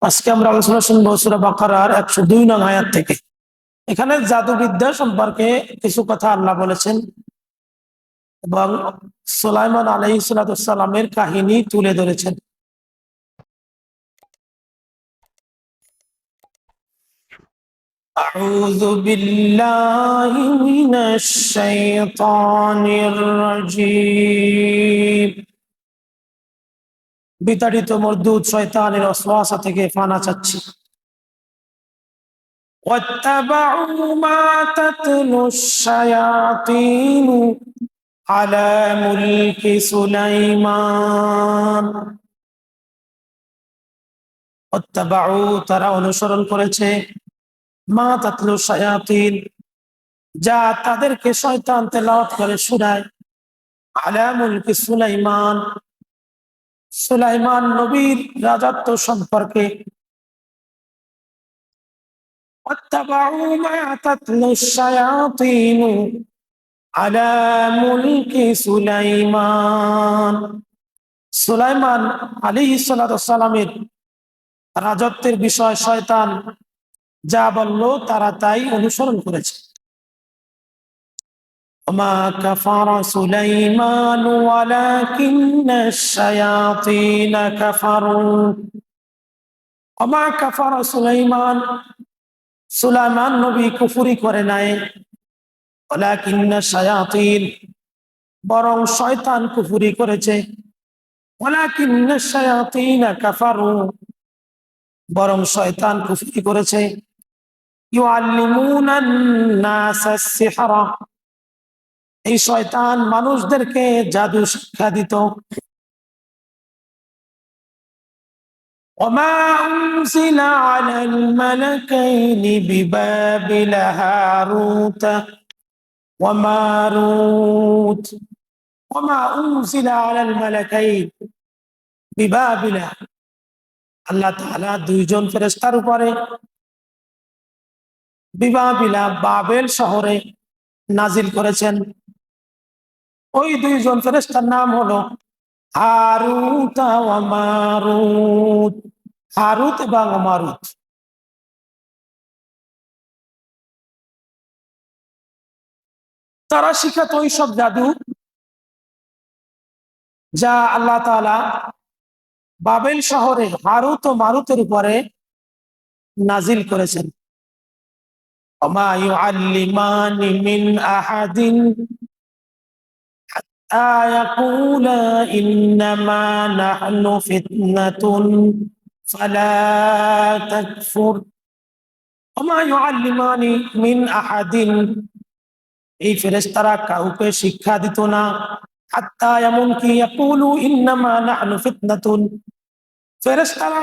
আজকে আমরা আলোচনা শুনবো সূরা বাকারার 102 নং আয়াত থেকে। এখানে জাদুবিদ্যা সম্পর্কে কিছু কথা আল্লাহ বলেছেন এবং সুলাইমান আলাইহিস সালামের কাহিনী তুলে ধরেছেন। আউযু বিল্লাহি মিনাশ শাইতানির রাজীম। বিতাড়িত মরদুদ শয়তানের ওয়াসওয়াসা থেকে ফানা চাচ্ছি। واتبعوا ما تتلو الشياطين على ملك সুলাইমান। তারা অনুসরণ করেছে মা তাতলু শায়াতিন, যা তাদেরকে শয়তান তেলাওয়াত করে শোনায়, আলা মুলকি সুলাইমান, সুলাইমান নবীর রাজত্ব সম্পর্কে। واتبعوا ما تتلو الشياطين على ملك সুলাইমান। সুলাইমান আলাইহিস সালামের রাজত্বের বিষয় শয়তান যা বলল তারা তাই অনুসরণ করেছে। ওমা কাফারা সুলাইমান ওয়ালাকিন্নাশ শায়াতিনা কাফারু। ওমা কাফারা সুলাইমান, সুলাইমান নবী কুফরি করে নাই, ওয়ালাকিন্নাশ শায়াতিন, বরং শয়তান কুফরি করেছে। ওয়ালাকিন্নাশ শায়াতিনা কাফারু, বরং শয়তান কুফরি করেছে। ইউআল্লিমুনান নাসাস সিহরা, এই শয়তান মানুষদেরকে জাদু শিক্ষা দিত। ওমা উনজিলা আলাল মালাকাইনি বিবাবিল হারুত ওয়া মারুত। ওমা উনজিলা আলাল মালাকাইন বিবাবিল, আল্লাহ তাআলা দুইজন ফেরেশতার উপরে বিবাবিলা বাবেল শহরে নাজিল করেছেন। ওই দুইজন ফেরেশতার নাম হলো হারুত ওয়া মারুত, হারুত এবং মারুত। তারা শিখাত ওই সব জাদু যা আল্লাহ তাআলা বাবেল শহরে হারুত ও মারুতের উপরে নাজিল করেছেন। ওমা ইউআল্লিমানি মিন আহাদিন হাত্তা ইয়াকুলা ইন্নামা নাহনু ফিতনাতুন ফালা তাকফুর। ওমা ইউআল্লিমানি মিন আহাদিন, এই ফেরেশতারা কাউকে শিক্ষা দিত না, হাত্তা এমনকি ইয়াকুলু ইন্নামা নাহনু ফিতনাতুন, ফেরেশতারা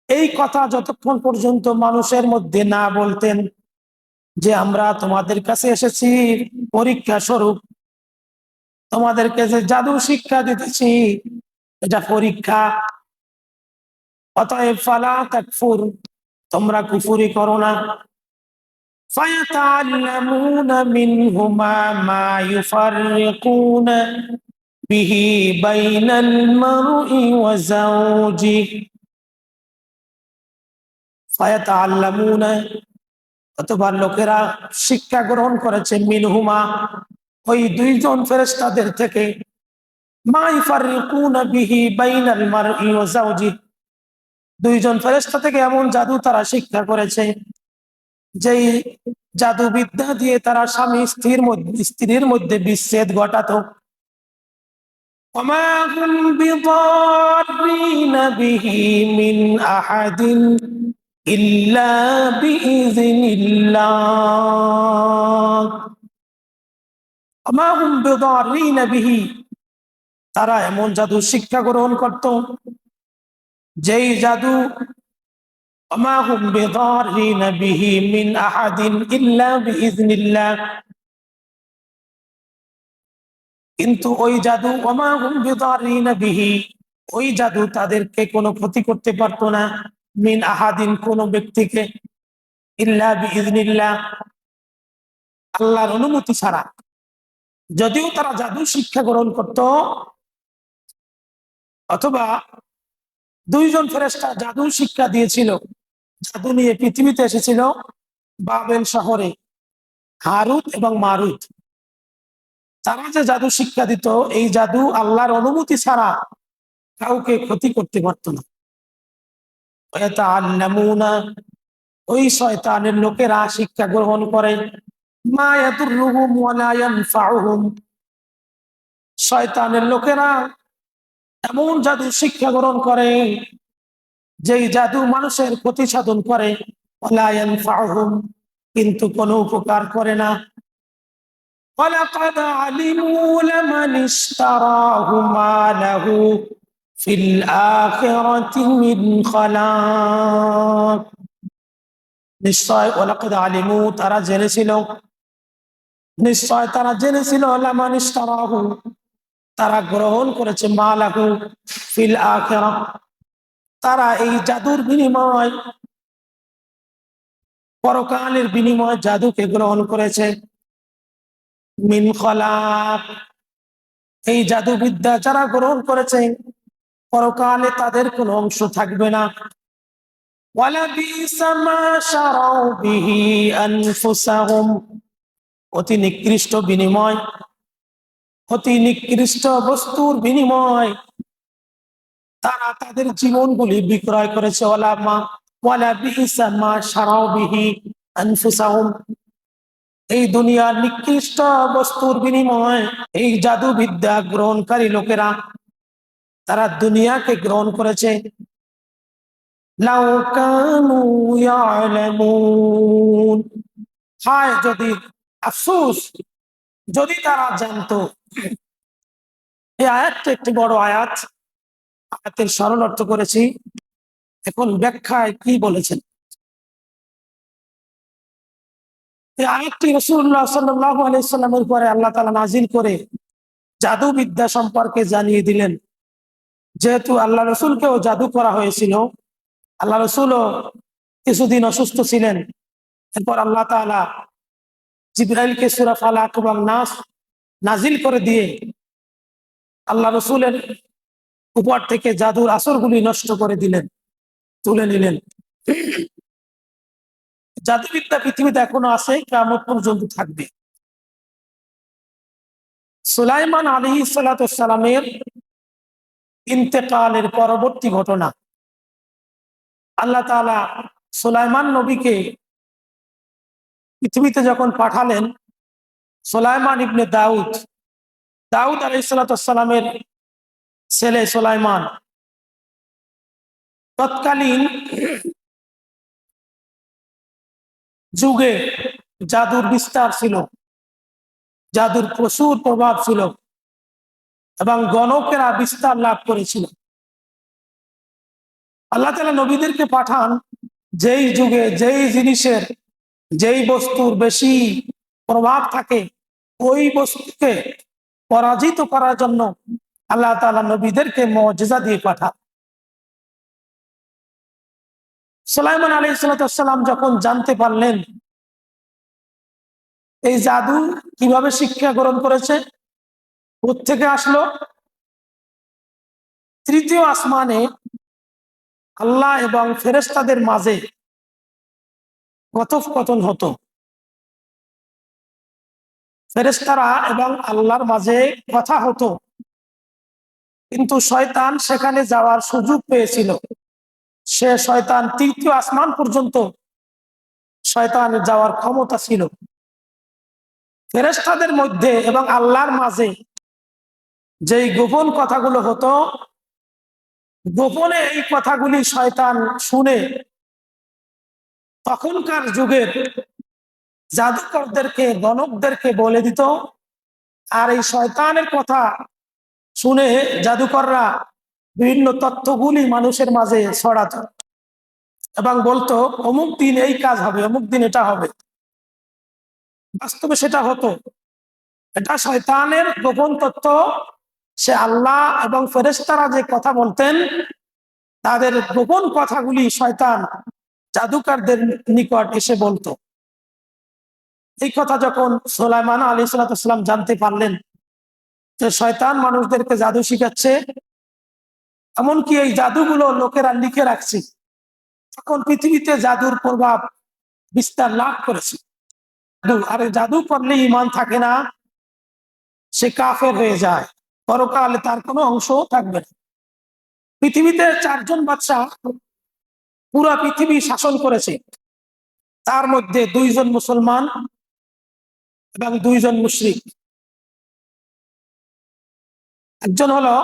এই কথা যতক্ষণ পর্যন্ত মানুষের মধ্যে না বলতেন যে আমরা তোমাদের কাছে এসেছি পরীক্ষা স্বরূপ, তোমাদেরকে যে জাদু শিক্ষা দিতেছি এটা পরীক্ষা, অতএব ফালা তাকফুর, তোমরা কুফরি করো না। ফায়াতাআল্লামুনা মিনহুমা মা ইউফাররিকুনা বিহি বাইনাল মারই ওয়া যাওজিহি। ফায়াতাআল্লামুনা, অতঃপর লোকেরা শিক্ষা গ্রহণ করেছে মিনহুমা, ওই দুইজন ফেরেশতাদের থেকে, মা ইউফাররিকুনা বিহি বাইনাল মারই ওয়া যাওজিহি, দুইজন ফেরেশতা থেকে এমন জাদু তারা শিক্ষা করেছে যেই জাদু বিদ্যা দিয়ে তারা স্বামী স্ত্রীর মধ্যে বিচ্ছেদ ঘটাতো। ওমা হুম বিদাররিনা বিহি মিন আহাদিন ইল্লা বিইযনিল্লাহ। ওমা হুম বিদাররিনা বিহি, তারা এমন জাদু শিক্ষা গ্রহণ করত যেই জাদু, ওমা হুম বিদাররিনা বিহি মিন আহাদিন ইল্লা বিইযনিল্লাহ, কিন্তু ওই জাদু, ওমা হুম বিদাররিনা বিহি, ওই জাদু তাদেরকে কোনো ক্ষতি করতে পারতো না, মিন আহাদিন, কোন ব্যক্তিকে, ইল্লা বিইযনিল্লাহ, আল্লাহর অনুমতি ছাড়া। যদিও তারা জাদু শিক্ষা গ্রহণ করত অথবা দুইজন ফেরেশতা জাদু শিক্ষা দিয়েছিল, জাদু নিয়ে পৃথিবীতে এসেছিল বাবেল শহরে, হারুত এবং মারুত। তারা যে জাদু শিক্ষা দিত, এই জাদু আল্লাহর অনুমতি ছাড়া কাউকে ক্ষতি করতে পারত না। ওয়াতাআল্লামুনা, ওই শয়তানের লোকেরা শিক্ষা গ্রহণ করে, মা ইয়াদুররুহুম ওয়ালা ইয়ানফাউহুম, শয়তানের লোকেরা এমন জাদু শিক্ষা গ্রহণ করে যেই জাদু মানুষের ক্ষতি সাধন করে, ওয়ালা ইয়ানফাউহুম, কিন্তু কোনো উপকার করে না। ওয়ালাকাদ আলিমু লামান ইশতারাহু মা লাহু ফিল আখিরাতি মিন খালাক। নিশ্চয় ওয়ালাকাদ আলিমু, তারা জেনেছিল, নিশ্চয় তারা জেনেছিল, লামান ইশতারাহু, তারা গ্রহণ করেছে, মা লাহু ফিল আখিরাহ, তারা এই জাদুর বিনিময়, পরকালের বিনিময় জাদুকে গ্রহণ করেছে, মিন খালাক, এই জাদুবিদ্যা যারা গ্রহণ করেছে পরকালে তাদের কোনো অংশ থাকবে না। ওয়ালা বিসা মা শারাউ বিহি আনফুসাহুম, অতি নিকৃষ্ট বিনিময়, অতি নিকৃষ্ট বস্তুর বিনিময় তারা তাদের জীবনগুলি বিক্রয় করেছে। ওয়ালা বিসা মা শারাউ বিহি আনফুসাহুম, এই দুনিয়ার নিকৃষ্ট বস্তুর বিনিময় এই জাদুবিদ্যা গ্রহণকারী লোকেরা তারা দুনিয়াকে গ্রহণ করেছে। লাউ কানু ইয়ালামুন, হায় যদি, আফসোস যদি তারা জানতো। এই আয়াতটা একটি বড় আয়াত, আয়াতের সরল অর্থ করেছি, এখন ব্যাখ্যায় কি বলেছেন। এই আয়াতটি রাসূলুল্লাহ সাল্লাল্লাহু আলাইহি সাল্লামের উপরে আল্লাহ তাআলা নাজিল করে জাদুবিদ্যা সম্পর্কে জানিয়ে দিলেন। যেহেতু আল্লাহ রসুলকেও জাদু করা হয়েছিল, আল্লাহ রসুলও কিছুদিন অসুস্থ ছিলেন, এরপর আল্লাহ তাআলা জিবরাইলকে সূরা ফালাক এবং নাস নাজিল করে দিয়ে আল্লাহ রসুলের উপর থেকে জাদুর আসরগুলি নষ্ট করে দিলেন, তুলে নিলেন। জাদুবিদ্যা পৃথিবীতে এখনো আছে, কিয়ামত পর্যন্ত থাকবে। সুলাইমান আলাইহিস সালাতু ওয়াস সালামের ইন্তেকালের পরবর্তী ঘটনা, আল্লাহ তাআলা সুলাইমান নবীকে পৃথিবীতে যখন পাঠালেন, সুলাইমান ইবনে দাউদ, দাউদ আলাইহিস সালাতু ওয়াস সালামের ছেলে সুলাইমান, তৎকালীন যুগে জাদুর বিস্তার ছিল, জাদুর প্রচুর প্রভাব ছিল এবং গণকেরা বিস্তার লাভ করেছিল। আল্লাহ তাআলা নবীদেরকে পাঠান যেই যুগে যেই জিনিসের, যেই বস্তুর বেশি প্রভাব থাকে, ওই বস্তুকে পরাজিত করার জন্য আল্লাহ তাআলা নবীদেরকে মুজিজা দিয়ে পাঠান। সুলাইমান আলাইহিস সালাম যখন জানতে পারলেন এই জাদু কিভাবে শিক্ষা গ্রহণ করেছে, কোত্থেকে আসলো, তৃতীয় আসমানে আল্লাহ এবং ফেরেশতাদের মাঝে কথোপকথন হতো, ফেরেশতারা এবং আল্লাহর মাঝে কথা হতো, কিন্তু শয়তান সেখানে যাওয়ার সুযোগ পেয়েছিল। সে শয়তান তৃতীয় আসমান পর্যন্ত শয়তানের যাওয়ার ক্ষমতা ছিল। ফেরেশতাদের মধ্যে এবং আল্লাহর মাঝে যেই গোপন কথাগুলো হতো, গোপনে এই কথাগুলি শয়তান শুনে তখনকার যুগের জাদুকরদেরকে, গণকদেরকে বলে দিত। আর এই শয়তানের কথা শুনে জাদুকররা বিভিন্ন তথ্যগুলি মানুষের মাঝে ছড়াতো এবং বলতো অমুক দিন এই কাজ হবে, অমুক দিন এটা হবে। বাস্তবে সেটা হতো। এটা শয়তানের গোপন তথ্য। সে আল্লাহ এবং ফেরেশতারা যে কথা বলতেন, তাদের গোপন কথাগুলি শয়তান জাদুকরদের নিকট এসে বলতো। এই কথা যখন সুলাইমান আলাইহিস সালাম জানতে পারলেন যে শয়তান মানুষদেরকে জাদু শিখাচ্ছে, এমনকি এই জাদুগুলো লোকেরা লিখে রাখছে। তখন পৃথিবীতে জাদুর প্রভাব বিস্তার লাভ করেছে। আর জাদু করলে ইমান থাকে না, সে কাফের হয়ে যায়, পরকালে তার কোনো অংশ থাকবে না। পৃথিবীতে 4জন বাদশা পুরা পৃথিবী শাসন করেছে, তার মধ্যে 2জন মুসলমান এবং 2জন মুশরিক। একজন হলো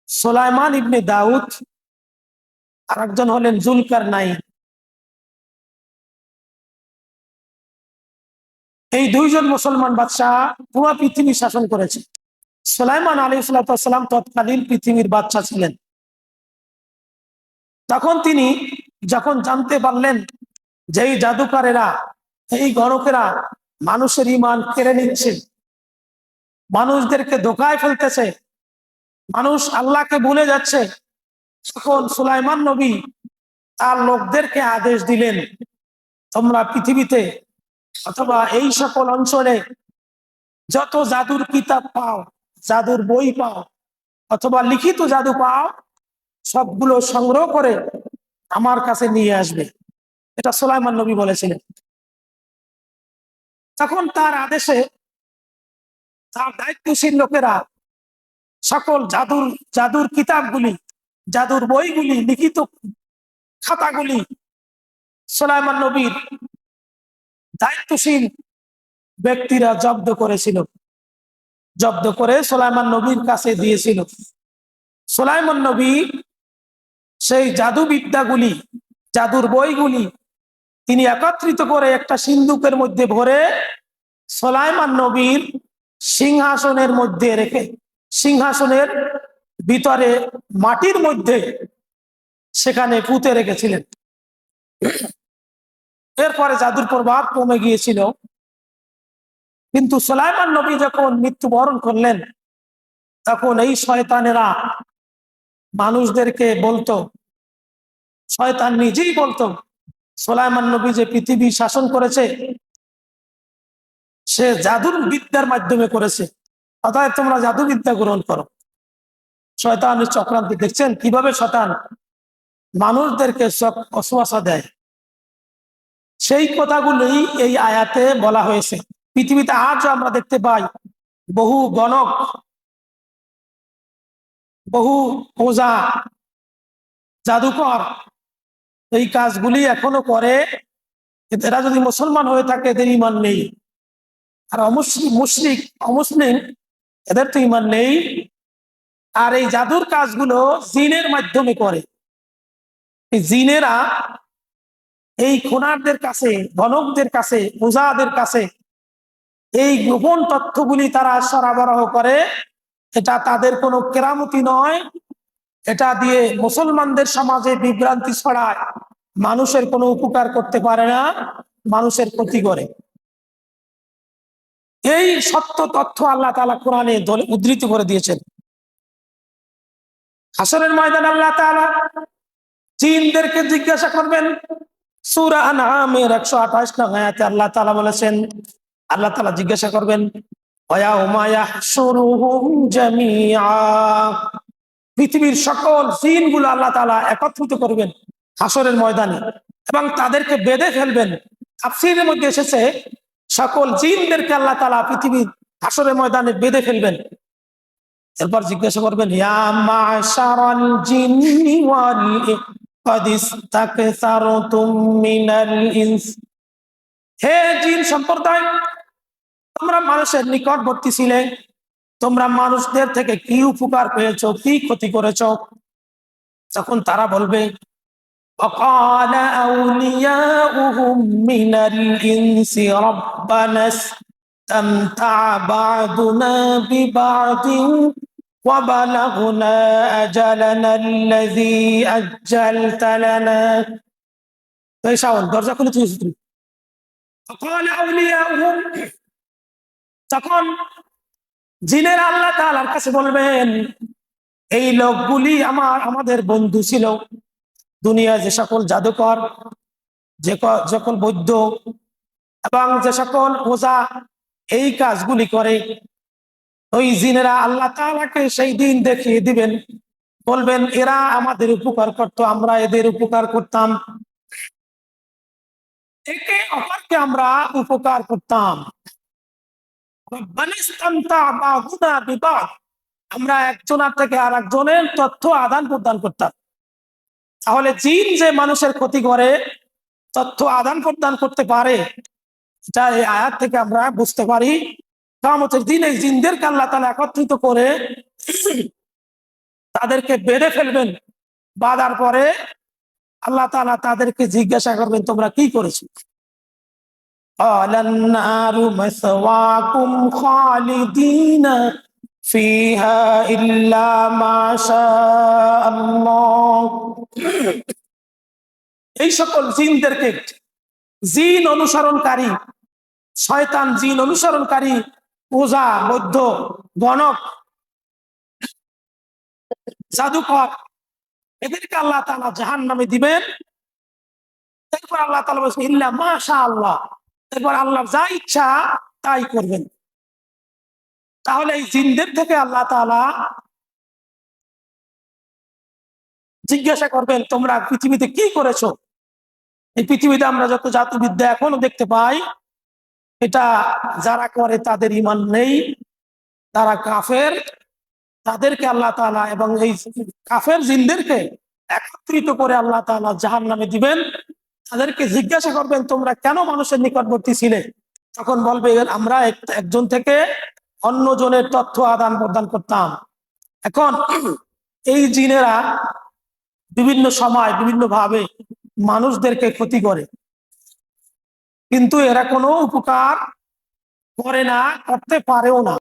সুলাইমান ইবনে দাউদ, আর একজন হলেন জুলকারনাইন। এই 2জন মুসলমান বাদশাহ পুরো পৃথিবী শাসন করেছে। সুলাইমান আলাইহিস সালাম তৎকালীন পৃথিবীর বাদশা ছিলেন। তখন তিনি যখন জানতে পারলেন যে এই জাদুকারেরা, এই গণকেরা মানুষের ঈমান কেড়ে নিচ্ছে, মানুষদেরকে ধোঁকায় ফেলতেছে, মানুষ আল্লাহকে ভুলে যাচ্ছে, তখন সুলাইমান নবী তার লোকদেরকে আদেশ দিলেন, তোমরা পৃথিবীতে অথবা এই সকল অঞ্চলে যত জাদুর কিতাব পাও, জাদুর বই পাও, অথবা লিখিত জাদু পাও, সবগুলো সংগ্রহ করে আমার কাছে নিয়ে আসবে। এটা সুলাইমান নবী বলেছিলেন। তখন তার আদেশে তার দায়িত্বশীল লোকেরা সকল জাদুর কিতাবগুলি, জাদুর বইগুলি, লিখিত খাতাগুলি সুলাইমান নবীর দায়িত্বশীল ব্যক্তিরা জব্দ করেছিল, জব্দ করে সুলাইমান নবীর কাছে দিয়েছিল। সুলাইমান নবী সেই জাদু বিদ্যাগুলি, জাদুর বইগুলি তিনি একত্রিত করে একটা সিন্দুকের মধ্যে ভরে সুলাইমান নবীর সিংহাসনের মধ্যে রেখে, সিংহাসনের ভিতরে মাটির মধ্যে সেখানে পুঁতে রেখেছিলেন। এরপরে জাদুর প্রভাব কমে গিয়েছিল। কিন্তু সুলাইমান নবী যখন মৃত্যুবরণ করলেন, তখন এই শয়তানেরা মানুষদেরকে বলতো, শয়তান নিজেই বলতো, সুলাইমান নবী যে পৃথিবী শাসন করেছে সে জাদুর বিদ্যার মাধ্যমে করেছে, অতএব তোমরা জাদু বিদ্যা গ্রহণ করো। শয়তানের চক্রান্ত দেখছেন কিভাবে শয়তান মানুষদেরকে সব অশ্বাসা দেয়। সেই কথাগুলোই এই আয়াতে বলা হয়েছে। পৃথিবীতে আজও আমরা দেখতে পাই বহু গণক, বহু ওঝা, জাদুকর এই কাজগুলি এখনো করে। এরা যদি মুসলমান হয়ে থাকে এদের ইমান নেই, আর মুশরিক অমুসলিম এদের তো ইমান নেই। আর এই জাদুর কাজগুলো জিনের মাধ্যমে করে। এই জিনেরা এই খোনারদের কাছে, গণকদের কাছে, ওঝাদের কাছে এই গোপন তথ্যগুলি তারা সরবরাহ করে। এটা তাদের কোনো কেরামতি নয়, এটা দিয়ে মুসলমানদের সমাজে বিভ্রান্তি ছড়ায়, মানুষের কোনো উপকার করতে পারে না, মানুষের ক্ষতি করে। এই সত্য তথ্য আল্লাহ তাআলা কোরআনে উদ্ধৃত করে দিয়েছেন। হাসরের ময়দানে আল্লাহ তাআলা জিনদেরকে জিজ্ঞাসা করবেন। সূরা আনআমের 128 নং আয়াতে আল্লাহ তাআলা বলেছেন, আল্লাহ তাআলা জিজ্ঞাসা করবেন, ওয়ায়াউমা ইয়াহশুরুহুম জামিআ, পৃথিবীর সকল জিনগুলো আল্লাহ তাআলা একত্রিত করবেন হাসরের ময়দানে এবং তাদেরকে বেঁধে ফেলবেন। তাফসীরের মধ্যে এসেছে সকল জিনদেরকে আল্লাহ তাআলা পৃথিবীর হাসরের ময়দানে বেঁধে ফেলবেন। এরপর জিজ্ঞাসা করবেন, ইয়া মাশারাল জিন্নি ওয়াল ইনস ক্বাদ ইসতাকসারতুম মিনাল ইনস, হে জিন সম্প্রদায়, তোমরা মানুষের নিকটবর্তী ছিলে, তোমরা মানুষদের থেকে কি উপকার পেয়েছো, কি ক্ষতি করেছো? তখন তারা বলবে, وقال أولياؤهم من الإنس ربنا استمتع بعضنا ببعض وبلغنا أجلنا الذي أجلت لنا। দরজা খুলে তুই। وقال أولياؤهم, তখন জিনের আল্লাহ তাআলার কাছে বলবেন, এই লোকগুলি আমাদের বন্ধু ছিল। দুনিয়ায় যে সকল জাদুকর, যে সকল বৈদ্য এবং যে সকল ওঝা এই কাজগুলি করে, ওই জিনেরা আল্লাহ তাআলাকে সেই দিন দেখিয়ে দিবেন বলবেন এরা আমাদের উপকার করতো, আমরা এদের উপকার করতাম, একে অপরকে আমরা উপকার করতাম। আমরা একজনের থেকে আর একজনের তথ্য আদান প্রদান করতাম। তাহলে জিন যে মানুষের ক্ষতি করে, তথ্য আদান প্রদান করতে পারে, এটা এই আয়াত থেকে আমরা বুঝতে পারি। কিয়ামতের দিন এই জিনদেরকে আল্লাহ তাআলা একত্রিত করে তাদেরকে বেঁধে ফেলবেন। বাঁধার পরে আল্লাহ তাআলা তাদেরকে জিজ্ঞাসা করবেন, তোমরা কি করেছো? ক্বালান নারু মাসওয়াকুম খালিদিনা ফিহা ইল্লা মা শাআল্লাহ। এই সকল জিনদেরকে, জিন অনুসরণকারী, শয়তান জিন অনুসরণকারী, ওঝা, বৌদ্ধ, গণক, জাদুকর, এদেরকে আল্লাহ তাআলা জাহান্নামে দিবেন। এরপর আল্লাহ তাআলা বলছেন ইল্লা মা শাআল্লাহ, এরপর আল্লাহ যা ইচ্ছা তাই করবেন। তাহলে এই জিনদের থেকে আল্লাহ তাআলা জিজ্ঞাসা করবেন, তোমরা পৃথিবীতে কি করেছো? এই পৃথিবীতে আমরা যত জাতিবিদ্যা এখনো দেখতে পাই, এটা যারা করে তাদের ঈমান নেই, তারা কাফের। তাদেরকে আল্লাহ তাআলা এবং এই কাফের জিনদেরকে একত্রিত করে আল্লাহ তাআলা জাহান্নামে দিবেন। তাদেরকে জিজ্ঞাসা করবেন, তোমরা কেন মানুষের নিকটবর্তী ছিলে? তখন বলবে, আমরা একজন থেকে অন্যজনের তথ্য আদান প্রদান করতাম। এখন এই জিনেরা বিভিন্ন সময় বিভিন্ন ভাবে মানুষদেরকে ক্ষতি করে, কিন্তু এরা কোনো উপকার করে না, করতে পারেও না।